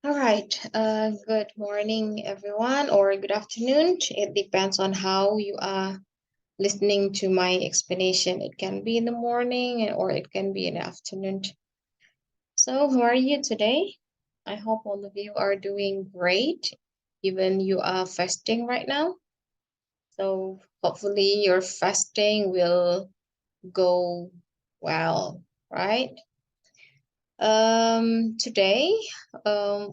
All right. Good morning, everyone, or good afternoon. It depends on how you are listening to my explanation. It can be in the morning or it can be in the afternoon. So, how are you today? I hope all of you are doing great, even you are fasting right now. So, hopefully, your fasting will go well, right? Today,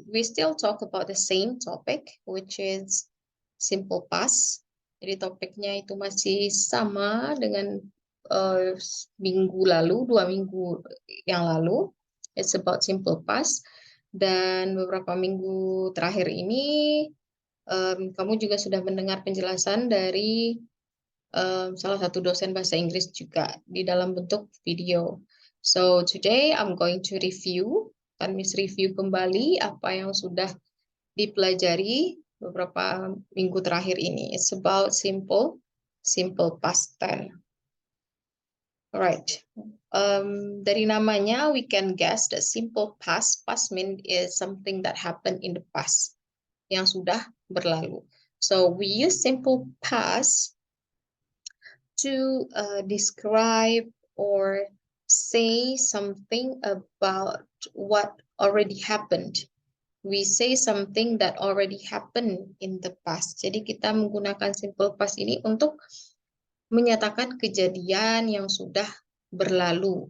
we still talk about the same topic, which is simple past. Jadi topiknya itu masih sama dengan minggu lalu, 2 minggu yang lalu. It's about simple past. Dan beberapa minggu terakhir ini, kamu juga sudah mendengar penjelasan dari salah satu dosen bahasa Inggris juga di dalam bentuk video. So today I'm going to review, review kembali apa yang sudah dipelajari beberapa minggu terakhir ini. It's about simple past tense. Alright. Dari namanya we can guess that simple past mean is something that happened in the past, yang sudah berlalu. So we use simple past to describe or say something about what already happened. We say something that already happened in the past. Jadi kita menggunakan simple past ini untuk menyatakan kejadian yang sudah berlalu.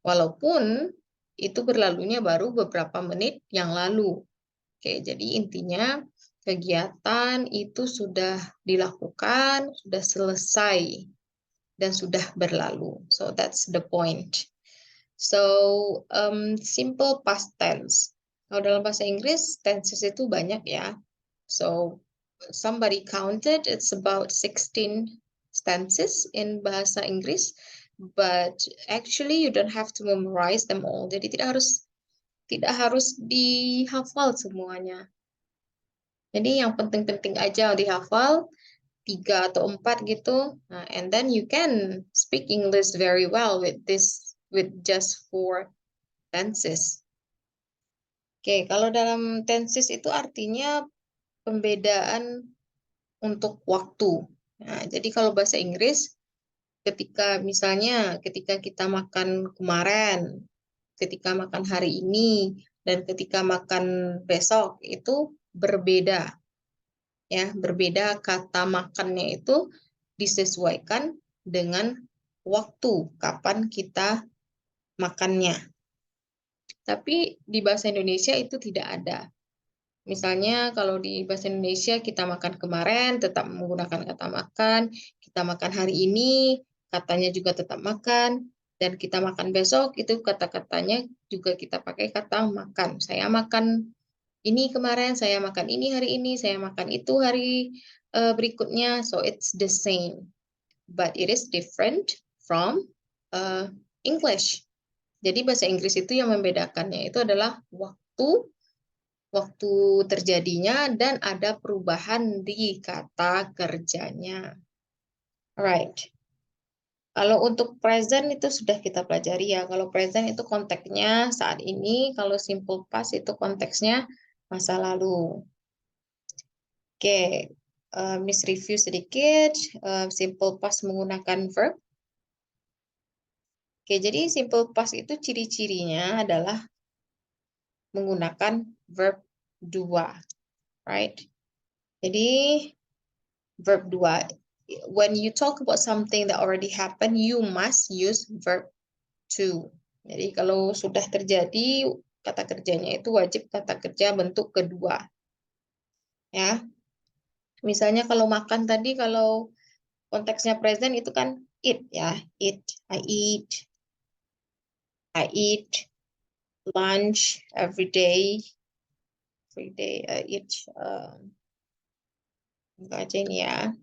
Walaupun itu berlalunya baru beberapa menit yang lalu. Oke, jadi intinya kegiatan itu sudah dilakukan, sudah selesai dan sudah berlalu. So that's the point. So simple past tense. Kalau dalam bahasa Inggris tenses itu banyak ya. So somebody counted it's about 16 tenses in bahasa Inggris, but actually you don't have to memorize them all. Jadi tidak harus dihafal semuanya. Jadi yang penting-penting aja dihafal 3 atau 4 gitu. Nah, and then you can speak English very well with just 4 tenses. Oke, kalau dalam tenses itu artinya pembedaan untuk waktu. Nah, jadi kalau bahasa Inggris ketika kita makan kemarin, ketika makan hari ini, dan ketika makan besok itu berbeda. Ya, berbeda kata makannya itu disesuaikan dengan waktu kapan kita makannya. Tapi di bahasa Indonesia itu tidak ada. Misalnya kalau di bahasa Indonesia kita makan kemarin tetap menggunakan kata makan, kita makan hari ini katanya juga tetap makan, dan kita makan besok itu kata-katanya juga kita pakai kata makan. Saya makan ini kemarin, saya makan ini hari ini, saya makan itu hari berikutnya. So it's the same, but it is different from English. Jadi bahasa Inggris itu yang membedakannya itu adalah waktu terjadinya dan ada perubahan di kata kerjanya. Alright. Kalau untuk present itu sudah kita pelajari ya. Kalau present itu konteksnya saat ini, kalau simple past itu konteksnya masa lalu. Oke, Miss review sedikit. Simple past menggunakan verb. Oke, jadi simple past itu ciri-cirinya adalah menggunakan verb 2, right? Jadi verb 2. When you talk about something that already happened, you must use verb 2. Jadi kalau sudah terjadi, kata kerjanya itu wajib kata kerja bentuk kedua. Ya. Misalnya kalau makan tadi, kalau konteksnya present itu kan eat ya, eat, I eat lunch every day, I eat. Enggak aja ini ya.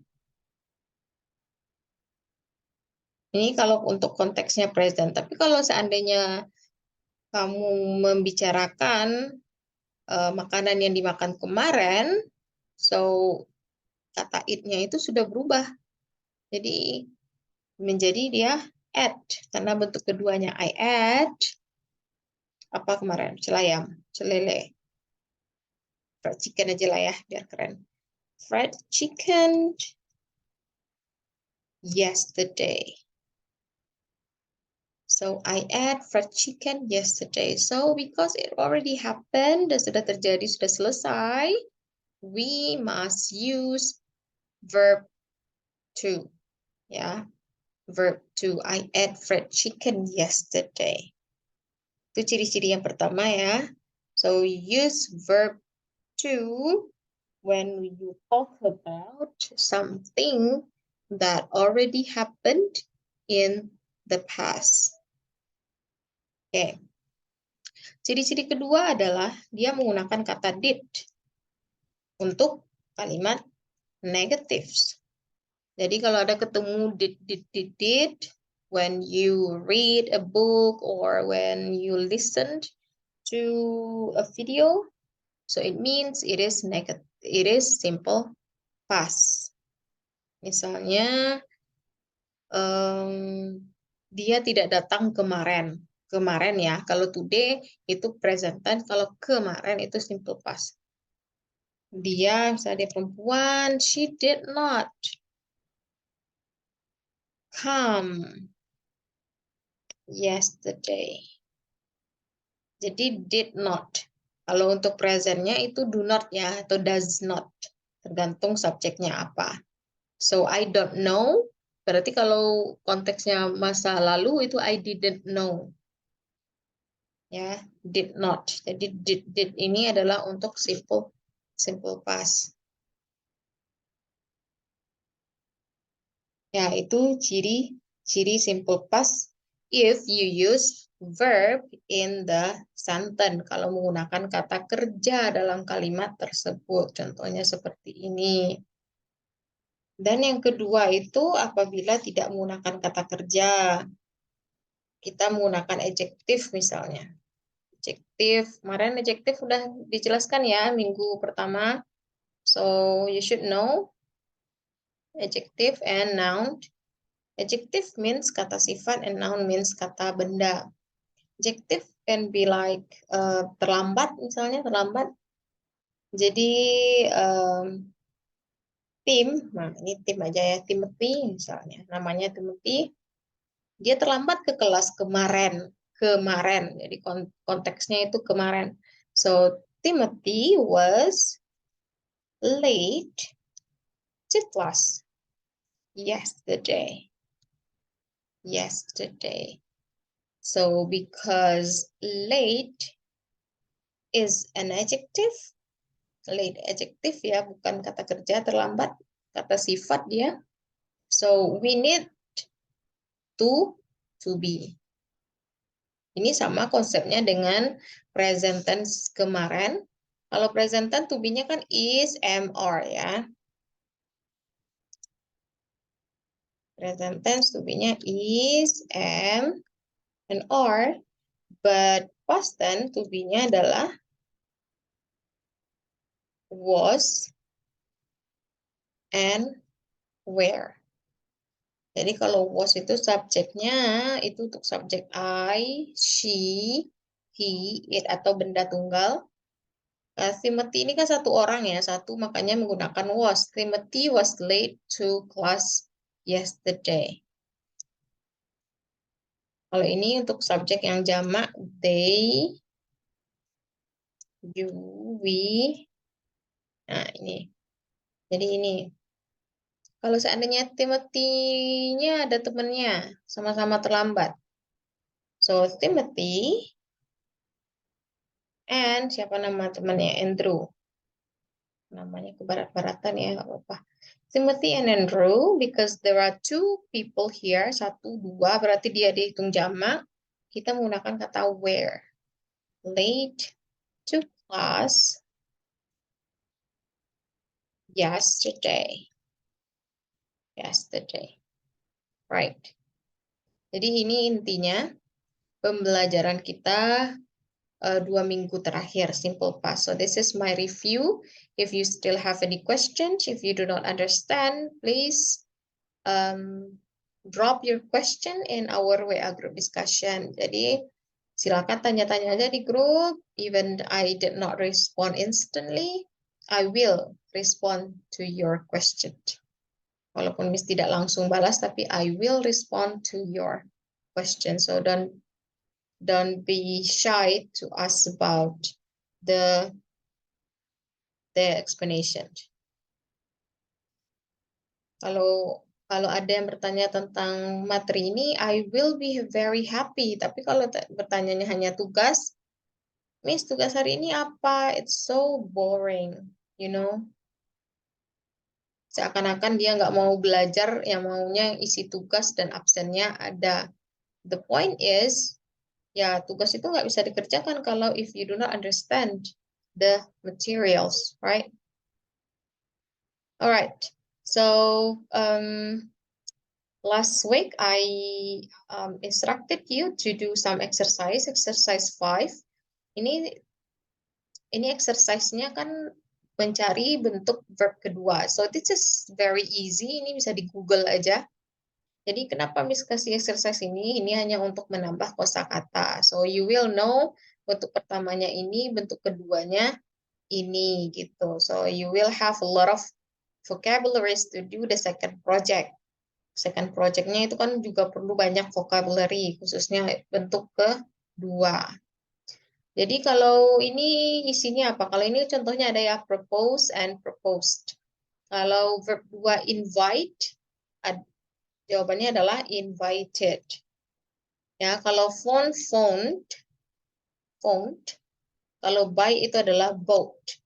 Ini kalau untuk konteksnya present. Tapi kalau seandainya kamu membicarakan makanan yang dimakan kemarin, so kata it-nya itu sudah berubah. Jadi menjadi dia ate, karena bentuk keduanya I ate apa kemarin? Celayam, celele. Fried chicken aja lah ya, biar keren. Fried chicken yesterday. So I ate fried chicken yesterday. So because it already happened, sudah terjadi, sudah selesai, we must use verb to. Ya, verb to. I ate fried chicken yesterday. Itu ciri-ciri yang pertama ya. So use verb to when you talk about something that already happened in the past. Oke. Ciri-ciri kedua adalah dia menggunakan kata did untuk kalimat negatives. Jadi kalau ada ketemu did, when you read a book or when you listened to a video, so it means it is negative, it is simple past. Misalnya, dia tidak datang kemarin. Kemarin ya, kalau today itu present tense, kalau kemarin itu simple past. Dia, misalnya dia perempuan, she did not come yesterday. Jadi did not. Kalau untuk presentnya itu do not ya, atau does not. Tergantung subjeknya apa. So I don't know. Berarti kalau konteksnya masa lalu itu I didn't know. Ya, did not. Jadi did ini adalah untuk simple past. Ya, itu ciri simple past if you use verb in the sentence. Kalau menggunakan kata kerja dalam kalimat tersebut. Contohnya seperti ini. Dan yang kedua itu apabila tidak menggunakan kata kerja. Kita menggunakan adjektif misalnya. Adjektif, kemarin adjektif udah dijelaskan ya minggu pertama. So you should know adjective and noun. Adjective means kata sifat and noun means kata benda. Adjective can be like terlambat misalnya, terlambat. Jadi Tim, nah ini tim aja ya, Timothy misalnya. Namanya Timothy, dia terlambat ke kelas kemarin. Jadi konteksnya itu kemarin. So Timothy was late to class yesterday. So because late is an adjective, late adjective ya, bukan kata kerja, terlambat, kata sifat dia. So we need to be. Ini sama konsepnya dengan present tense kemarin. Kalau present tense to be-nya kan is, am, are ya. Present tense to be-nya is, am, and are. But past tense to be-nya adalah was, and were. Jadi kalau was itu subjeknya itu untuk subjek I, she, he, it atau benda tunggal. Timothy ini kan satu orang ya, satu makanya menggunakan was. Timothy was late to class yesterday. Kalau ini untuk subjek yang jamak, they, you, we. Nah ini. Jadi ini. Kalau seandainya Timothy-nya ada temannya, sama-sama terlambat. So, Timothy and siapa nama temannya? Andrew. Namanya ke barat-baratan ya, nggak apa-apa. Timothy and Andrew, because there are two people here, satu, dua, berarti dia dihitung jamak. Kita menggunakan kata were. Late to class yesterday. Right. Jadi ini intinya pembelajaran kita 2 minggu terakhir, simple past. So this is my review. If you still have any questions, if you do not understand, please drop your question in our WA group discussion. Jadi silakan tanya-tanya aja di grup. Even I did not respond instantly, I will respond to your question. Walaupun Miss tidak langsung balas, tapi I will respond to your question. So don't be shy to ask about the explanation. Kalau ada yang bertanya tentang materi ini, I will be very happy. Tapi kalau bertanyanya hanya tugas, Miss, tugas hari ini apa? It's so boring, you know. Seakan-akan dia nggak mau belajar, yang maunya isi tugas dan absennya ada. The point is, ya tugas itu nggak bisa dikerjakan kalau if you do not understand the materials, right? Alright, so last week I instructed you to do some exercise 5. Ini exercise-nya kan mencari bentuk verb kedua. So this is very easy, ini bisa di Google aja. Jadi kenapa Miss kasih exercise ini? Ini hanya untuk menambah kosakata. So you will know bentuk pertamanya ini, bentuk keduanya ini gitu. So you will have a lot of vocabularies to do the second project. Second project-nya itu kan juga perlu banyak vocabulary, khususnya bentuk kedua. Jadi kalau ini isinya apa? Kalau ini contohnya ada ya propose and proposed. Kalau verb 2 invite, jawabannya adalah invited. Ya, kalau phone, phoned. Kalau buy itu adalah bought.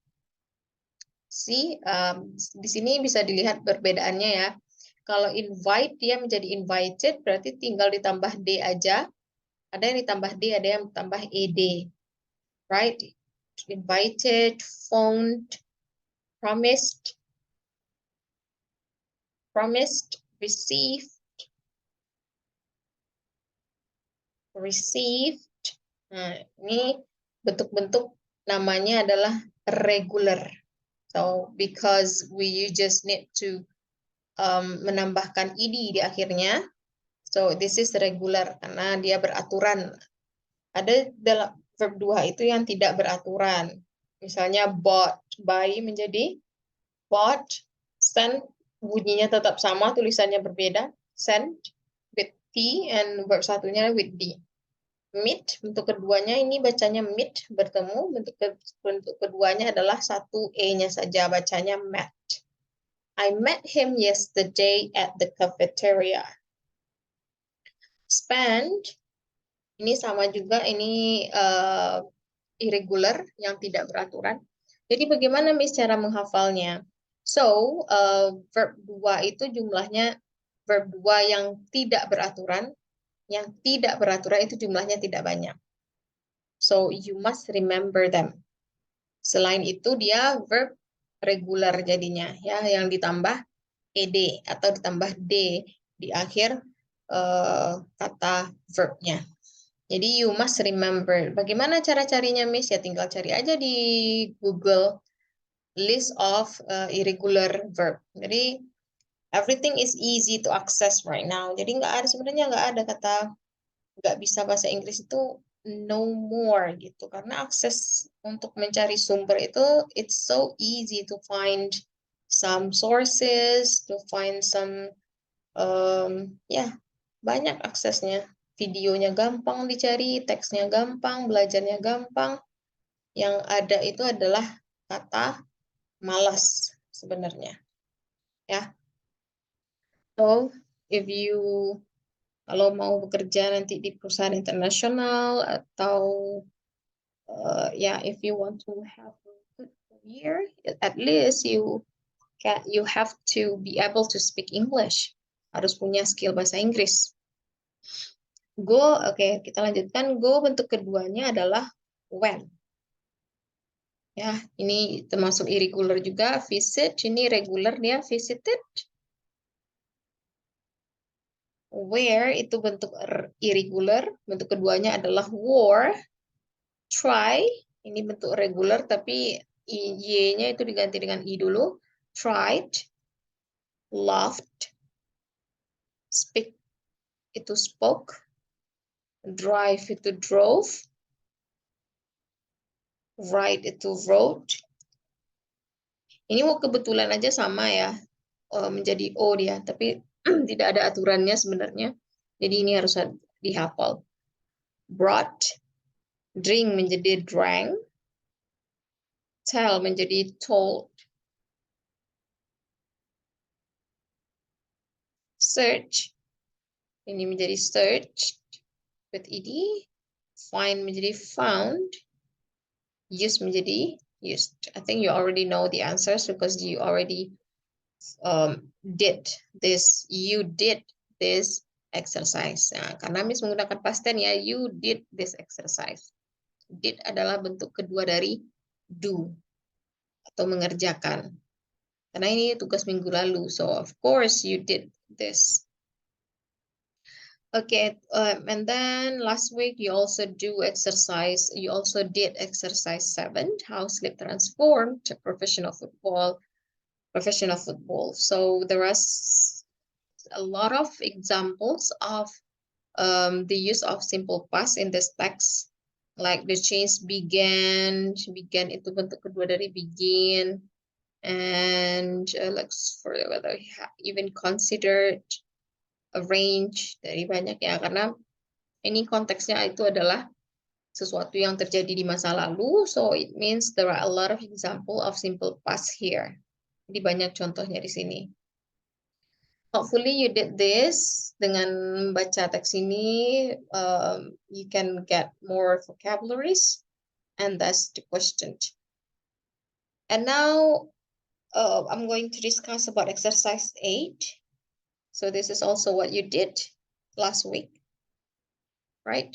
Di sini bisa dilihat perbedaannya ya. Kalau invite dia menjadi invited, berarti tinggal ditambah D aja. Ada yang ditambah D, ada yang ditambah ED. Right? Invited, phoned, promised, received. Nah, ini bentuk-bentuk namanya adalah regular. So, because we just need to menambahkan ed di akhirnya, so this is regular karena dia beraturan. Ada dalam verb 2 itu yang tidak beraturan. Misalnya bought, buy menjadi bought, send bunyinya tetap sama, tulisannya berbeda, send with T and verb satunya with D. Meet, bentuk keduanya ini bacanya meet, bertemu. Bentuk keduanya adalah satu E-nya saja, bacanya met. I met him yesterday at the cafeteria. Spend, ini sama juga, ini irregular, yang tidak beraturan. Jadi bagaimana Miss cara menghafalnya? So, verb 2 itu jumlahnya, verb 2 yang tidak beraturan, itu jumlahnya tidak banyak. So, you must remember them. Selain itu, dia verb regular jadinya, ya, yang ditambah ed atau ditambah d di akhir kata verbnya. Jadi, you must remember. Bagaimana cara carinya, Miss? Ya, tinggal cari aja di Google list of irregular verb. Jadi, everything is easy to access right now. Jadi, sebenarnya nggak ada kata nggak bisa bahasa Inggris itu no more gitu, karena akses untuk mencari sumber itu it's so easy to find some sources, to find some banyak aksesnya. Videonya gampang dicari, teksnya gampang, belajarnya gampang. Yang ada itu adalah kata malas sebenarnya, ya. So if you kalau mau bekerja nanti di perusahaan internasional atau if you want to have a good career, at least you have to be able to speak English. Harus punya skill bahasa Inggris. Go, oke, kita lanjutkan. Go bentuk keduanya adalah when. Ya, ini termasuk irregular juga. Visit, ini regular dia visited. Where itu bentuk irregular, bentuk keduanya adalah wore. Try, ini bentuk regular tapi y-nya itu diganti dengan i dulu. Tried, laughed, speak itu spoke, drive itu drove, write itu wrote, Ini mau kebetulan aja sama ya, menjadi O dia, tapi tidak ada aturannya sebenarnya. Jadi ini harus dihafal. Brought, drink menjadi drank, tell menjadi told, search, ini menjadi searched with ed, find menjadi found, use menjadi used. I think you already know the answers because you already did this. You did this exercise. Nah, karena Miss menggunakan past tense ya, you did this exercise. Did adalah bentuk kedua dari do atau mengerjakan. Karena ini tugas minggu lalu, so of course you did this. Okay, and then last week you also do exercise. You also did exercise 7, how sleep transformed to professional football. So there are a lot of examples of the use of simple past in this text. Like the change began itu bentuk kedua dari begin. And like for whether even considered, arrange, dari banyak ya, karena ini konteksnya itu adalah sesuatu yang terjadi di masa lalu, so it means there are a lot of example of simple past here. Jadi banyak contohnya di sini. Hopefully you did this. Dengan baca teks ini, you can get more vocabularies, and that's the question. And now I'm going to discuss about exercise 8. So this is also what you did last week, right?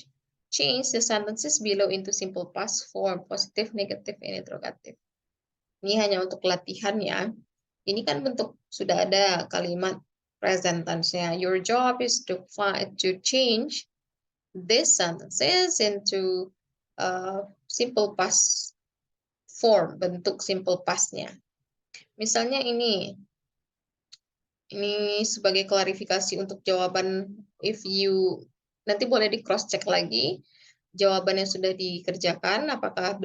Change the sentences below into simple past form, positive, negative, and interrogative. Ini hanya untuk latihan ya. Ini kan bentuk sudah ada kalimat present tense-nya. Your job is to change these sentences into simple past form, bentuk simple past-nya. Misalnya ini sebagai klarifikasi untuk jawaban, if you nanti boleh di cross check lagi jawaban yang sudah dikerjakan apakah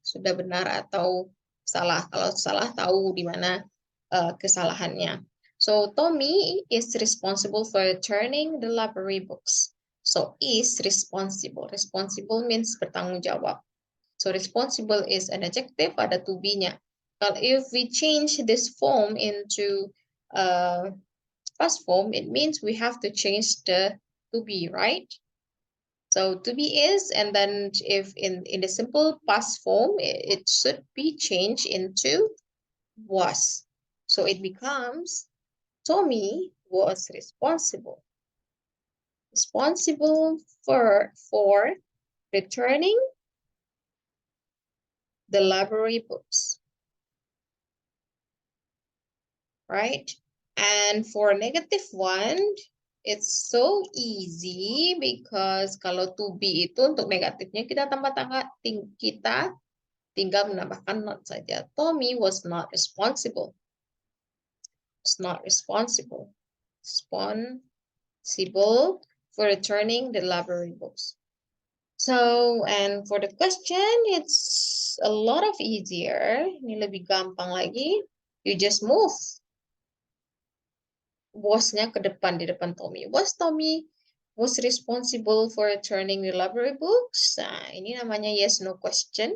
sudah benar atau salah. Kalau salah tahu di mana kesalahannya. So Tommy is responsible for returning the library books. So is responsible. Responsible means bertanggung jawab. So responsible is an adjective, ada to be-nya. But if we change this form into past form, it means we have to change the to be, right? So to be is, and then if in the simple past form, it should be changed into was. So it becomes Tommy was responsible for returning the library books, right? And for negative one, it's so easy because kalau to be itu untuk negatifnya kita tinggal menambahkan not saja. Tommy was not responsible. Responsible for returning the library books. So, and for the question, it's a lot of easier. Ini lebih gampang lagi. You just move was-nya ke depan, di depan Tommy. Tommy was responsible for returning the library books? Nah, ini namanya yes, no question.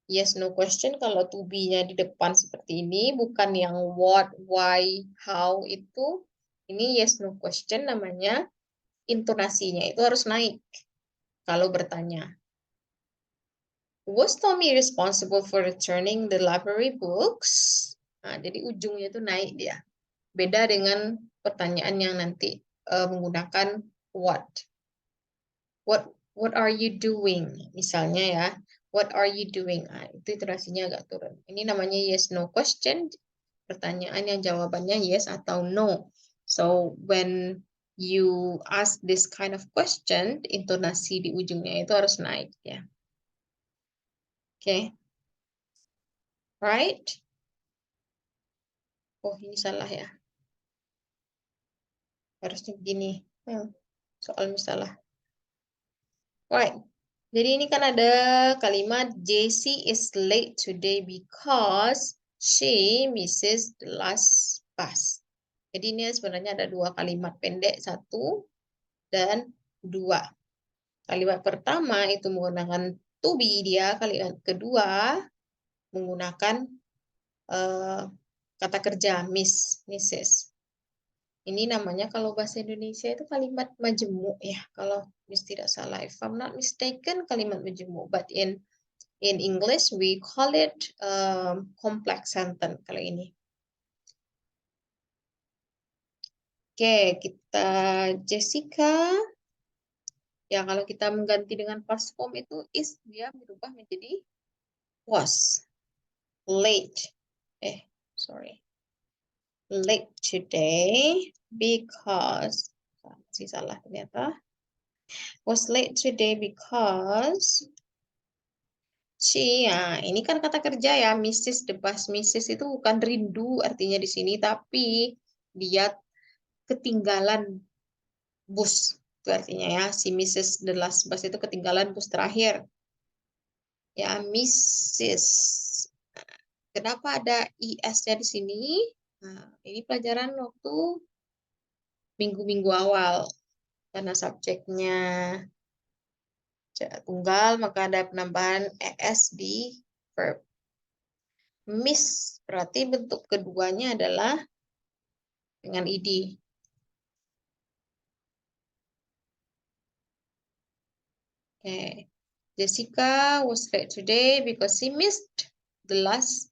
Yes, no question. Kalau to be-nya di depan seperti ini, bukan yang what, why, how itu. Ini yes, no question namanya. Intonasinya itu harus naik kalau bertanya. Was Tommy responsible for returning the library books? Nah, jadi ujungnya itu naik dia. Beda dengan pertanyaan yang nanti menggunakan what. What are you doing? Misalnya ya, what are you doing? Nah, itu intonasinya agak turun. Ini namanya yes no question. Pertanyaan yang jawabannya yes atau no. So when you ask this kind of question, intonasi di ujungnya itu harus naik ya. Okay. Right? Oh, ini salah ya. Harusnya begini. Soalnya salah. Right. Jadi ini kan ada kalimat JC is late today because She misses the last bus. Jadi ini sebenarnya ada dua kalimat pendek, 1 dan 2. Kalimat pertama itu menggunakan to be dia, kalimat kedua menggunakan kata kerja miss, misses. Ini namanya kalau bahasa Indonesia itu kalimat majemuk ya, kalau tidak salah. If I'm not mistaken, kalimat majemuk. But in English we call it complex sentence kalau ini. Oke, kita Jessica. Ya, kalau kita mengganti dengan past form itu is, dia berubah menjadi was. Late. Sorry. Late today because, masih salah ternyata. Was late today because she, ini kan kata kerja ya, Mrs. the bus. Mrs. itu bukan rindu artinya di sini, tapi dia ketinggalan bus. Itu artinya ya, si Mrs. the last bus itu ketinggalan bus terakhir. Ya, Mrs. Kenapa ada IS-nya di sini? Nah, ini pelajaran waktu minggu-minggu awal. Karena subjeknya tunggal, maka ada penambahan ES di verb. Miss, berarti bentuk keduanya adalah dengan id. Okay. Jessica was late today because she missed the last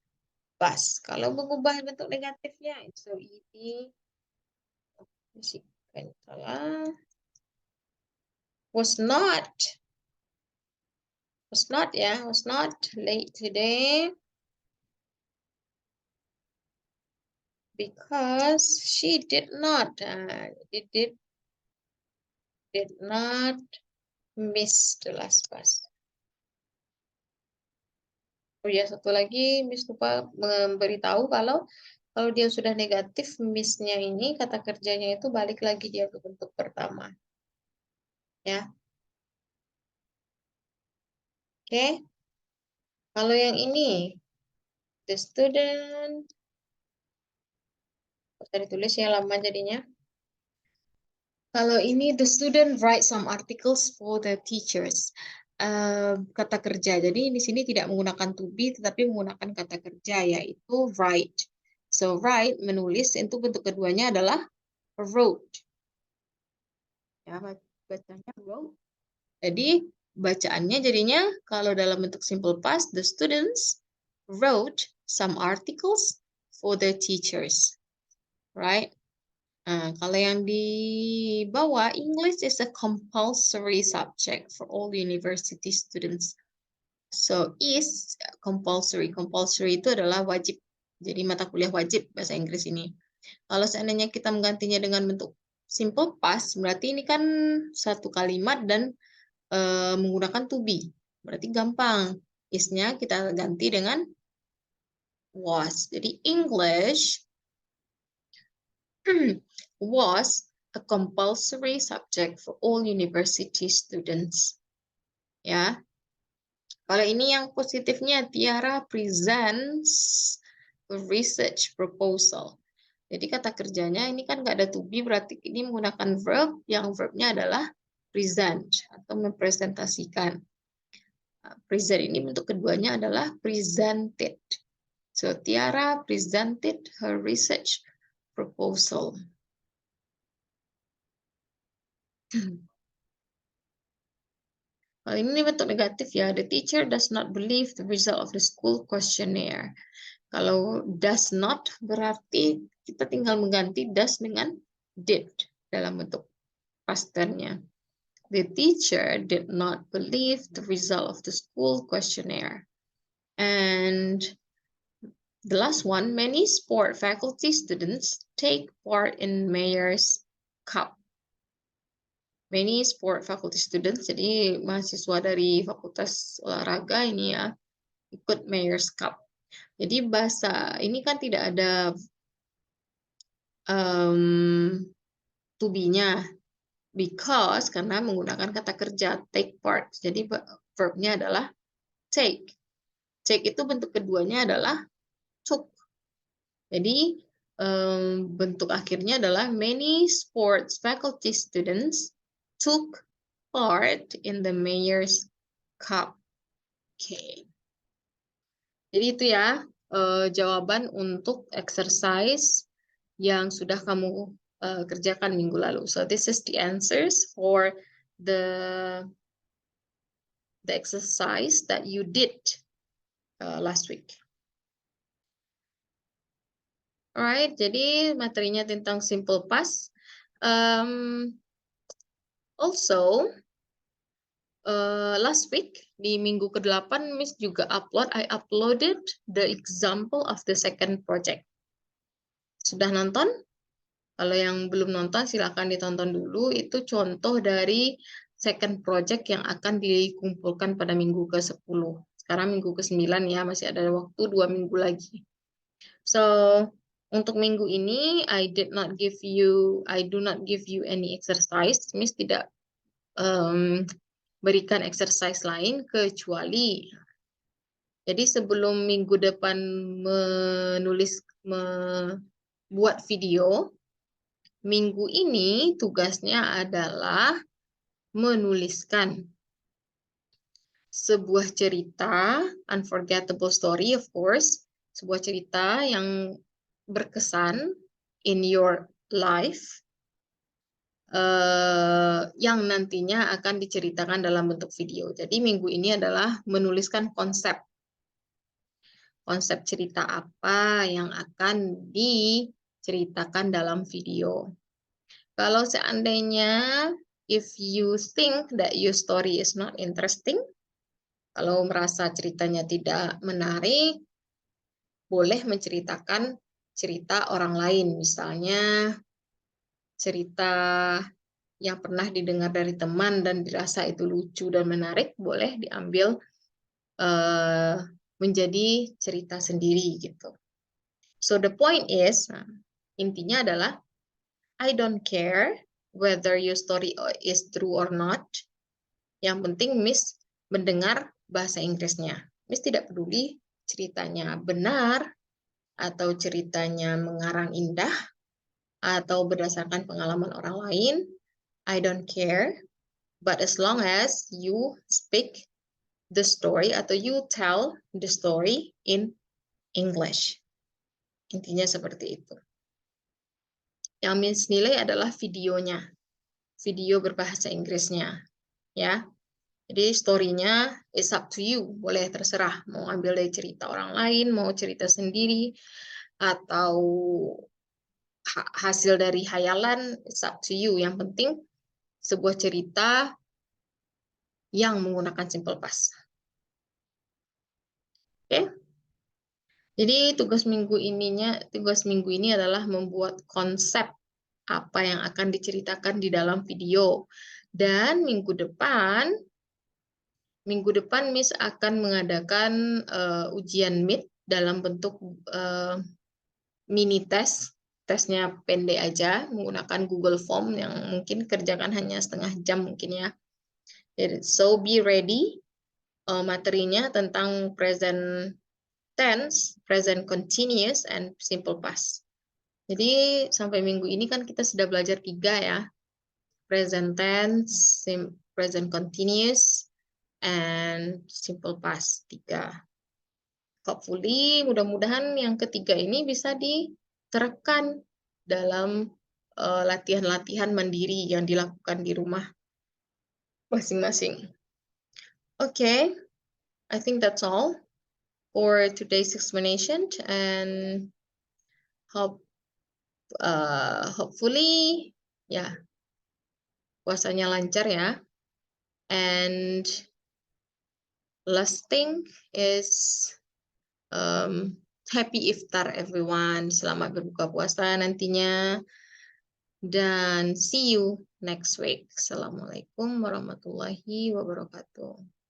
bus. Kalau mengubah bentuk negatifnya, so id. Jessica salah. Was not ya, was not late today because she did not miss the last bus. Oh ya, satu lagi Miss lupa memberitahu kalau dia sudah negatif miss-nya ini, kata kerjanya itu balik lagi dia ke bentuk pertama. Ya. Oke. Kalau yang ini the student, bisa ditulis ya, lama jadinya. Kalau ini the student write some articles for the teachers. Kata kerja. Jadi di sini tidak menggunakan to be tetapi menggunakan kata kerja yaitu write. So write, menulis, itu bentuk keduanya adalah wrote. Ya, bacanya wrote. Jadi bacaannya jadinya kalau dalam bentuk simple past, the students wrote some articles for the teachers. Right? Nah, kalau yang di bawah, English is a compulsory subject for all university students. So, is compulsory. Compulsory itu adalah wajib. Jadi, mata kuliah wajib bahasa Inggris ini. Kalau seandainya kita menggantinya dengan bentuk simple past, berarti ini kan satu kalimat dan menggunakan to be. Berarti gampang. Is-nya kita ganti dengan was. Jadi, English was a compulsory subject for all university students. Ya. Kalau ini yang positifnya, Tiara presents a research proposal. Jadi kata kerjanya ini kan nggak ada to be, berarti ini menggunakan verb, yang verbnya adalah present atau mempresentasikan. Present ini bentuk keduanya adalah presented. So Tiara presented her research proposal. Kalau ini bentuk negatif ya, the teacher does not believe the result of the school questionnaire. Kalau does not berarti kita tinggal mengganti does dengan did dalam bentuk past tense-nya. The teacher did not believe the result of the school questionnaire. And the last one, many sport faculty students take part in Mayor's Cup. Many sport faculty students, jadi mahasiswa dari fakultas olahraga ini ya, ikut Mayor's Cup. Jadi bahasa ini kan tidak ada to be-nya, because karena menggunakan kata kerja take part. Jadi verb-nya adalah take. Take itu bentuk keduanya adalah took. Jadi bentuk akhirnya adalah many sports faculty students took part in the Mayor's Cup. Oke. Jadi itu ya jawaban untuk exercise yang sudah kamu kerjakan minggu lalu. So this is the answers for the exercise that you did last week. Alright, jadi materinya tentang simple past. Also, last week di minggu ke-8 Miss juga I uploaded the example of the second project. Sudah nonton? Kalau yang belum nonton silakan ditonton dulu. Itu contoh dari second project yang akan dikumpulkan pada minggu ke-10. Sekarang minggu ke-9 ya, masih ada waktu 2 minggu lagi. So, untuk minggu ini I do not give you any exercise. Miss tidak berikan exercise lain kecuali jadi sebelum minggu depan membuat video, minggu ini tugasnya adalah menuliskan sebuah cerita, unforgettable story of course, sebuah cerita yang berkesan in your life, yang nantinya akan diceritakan dalam bentuk video. Jadi minggu ini adalah menuliskan konsep cerita apa yang akan diceritakan dalam video. Kalau seandainya if you think that your story is not interesting, kalau merasa ceritanya tidak menarik, boleh menceritakan cerita orang lain, misalnya cerita yang pernah didengar dari teman dan dirasa itu lucu dan menarik, boleh diambil menjadi cerita sendiri gitu. So the point is, intinya adalah I don't care whether your story is true or not. Yang penting Miss mendengar bahasa Inggrisnya. Miss tidak peduli ceritanya benar atau ceritanya mengarang indah atau berdasarkan pengalaman orang lain. I don't care. But as long as you speak the story atau you tell the story in English. Intinya seperti itu. Yang Miss nilai adalah videonya. Video berbahasa Inggrisnya. Ya. Jadi story-nya is up to you. Boleh terserah. Mau ambil dari cerita orang lain, mau cerita sendiri, atau hasil dari hayalan, it's up to you. Yang penting sebuah cerita yang menggunakan simple past. Oke? Jadi tugas minggu ini adalah membuat konsep apa yang akan diceritakan di dalam video. Dan minggu depan Miss akan mengadakan ujian Meet dalam bentuk mini test. Tesnya pendek aja, menggunakan Google Form yang mungkin kerjakan hanya setengah jam mungkin ya. So be ready. Materinya tentang present tense, present continuous, and simple past. Jadi sampai minggu ini kan kita sudah belajar 3 ya. Present tense, present continuous, and simple past 3. Hopefully, mudah-mudahan yang ketiga ini bisa diterapkan dalam latihan-latihan mandiri yang dilakukan di rumah masing-masing. Okay, I think that's all for today's explanation, and hopefully ya puasanya lancar ya. And last thing is happy iftar everyone. Selamat berbuka puasa nantinya. Dan see you next week. Assalamualaikum warahmatullahi wabarakatuh.